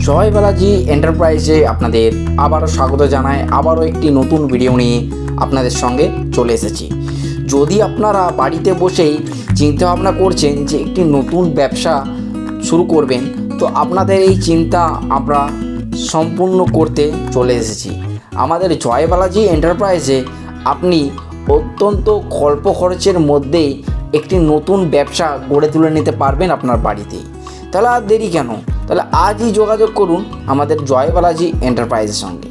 জয় বালাজি এন্টারপ্রাইজে আপনাদের আবারও স্বাগত জানাই। আবারও একটি নতুন ভিডিও নিয়ে আপনাদের সঙ্গে চলে এসেছি। যদি আপনারা বাড়িতে বসেই চিন্তাভাবনা করছেন যে একটি নতুন ব্যবসা শুরু করবেন, তো আপনাদের এই চিন্তা আমরা সম্পূর্ণ করতে চলে এসেছি। আমাদের জয় বালাজি এন্টারপ্রাইজে আপনি অত্যন্ত অল্প খরচের মধ্যেই একটি নতুন ব্যবসা গড়ে তুলে নিতে পারবেন আপনার বাড়িতেই। তাহলে আর দেরি কেন? তাহলে আজই যোগাযোগ করুন আমাদের জয় বালাজি এন্টারপ্রাইজের সঙ্গে।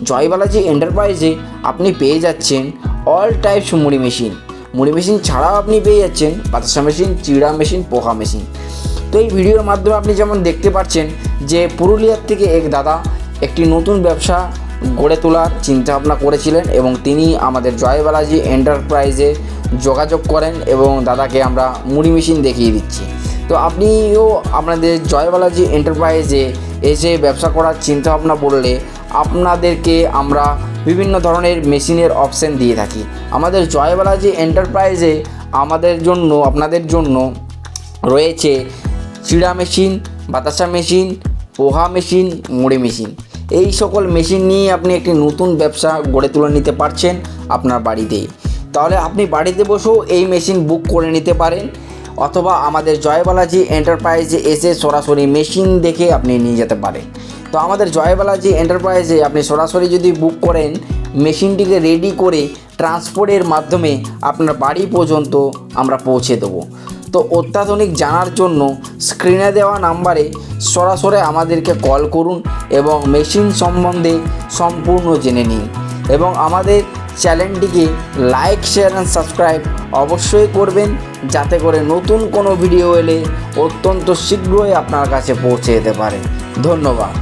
জয় বালাজি এন্টারপ্রাইজে আপনি পেয়ে যাচ্ছেন অল টাইপস মুড়ি মেশিন ছাড়াও আপনি পেয়ে যাচ্ছেন বাতাসা মেশিন, চিড়া মেশিন, পোহা মেশিন। তো এই ভিডিওর মাধ্যমে আপনি যেমন দেখতে পাচ্ছেন যে পুরুলিয়ার থেকে এক দাদা একটি নতুন ব্যবসা গড়ে তোলার চিন্তাভাবনা করেছিলেন এবং তিনি আমাদের জয় বালাজি এন্টারপ্রাইজে যোগাযোগ করেন এবং দাদাকে আমরা মুড়ি মেশিন দেখিয়ে দিচ্ছি। তো আপনিও আপনাদের জয় বালাজি এন্টারপ্রাইজে এসে ব্যবসা করার চিন্তাভাবনা বললে আপনাদেরকে আমরা বিভিন্ন ধরনের মেশিনের অপশান দিয়ে থাকি। আমাদের জয় বালাজি এন্টারপ্রাইজে আপনাদের জন্য রয়েছে চিড়া মেশিন, বাতাসা মেশিন, পোহা মেশিন, মুড়ি মেশিন। এই সকল মেশিন নিয়ে আপনি একটি নতুন ব্যবসা গড়ে তুলে নিতে পারছেন আপনার বাড়িতেই। তাহলে আপনি বাড়িতে বসেও এই মেশিন বুক করে নিতে পারেন, অথবা আমাদের জয় বালাজি এন্টারপ্রাইজে এসে সরাসরি মেশিন দেখে আপনি নিয়ে যেতে পারেন। তো আমাদের জয় বালাজি এন্টারপ্রাইজে আপনি সরাসরি যদি বুক করেন, মেশিনটিকে রেডি করে ট্রান্সপোর্টের মাধ্যমে আপনার বাড়ি পর্যন্ত আমরা পৌঁছে দেবো। তো অত্যাধুনিক জানার জন্য স্ক্রিনে দেওয়া নাম্বারে সরাসরি আমাদেরকে কল করুন এবং মেশিন সম্বন্ধে সম্পূর্ণ জেনে নিন। এবং আমাদের চ্যানেলটিকে লাইক, শেয়ার অ্যান্ড সাবস্ক্রাইব অবশ্যই করবেন, যাতে করে নতুন কোনো ভিডিও এলে অত্যন্ত শীঘ্রই আপনার কাছে পৌঁছে যেতে পারে। ধন্যবাদ।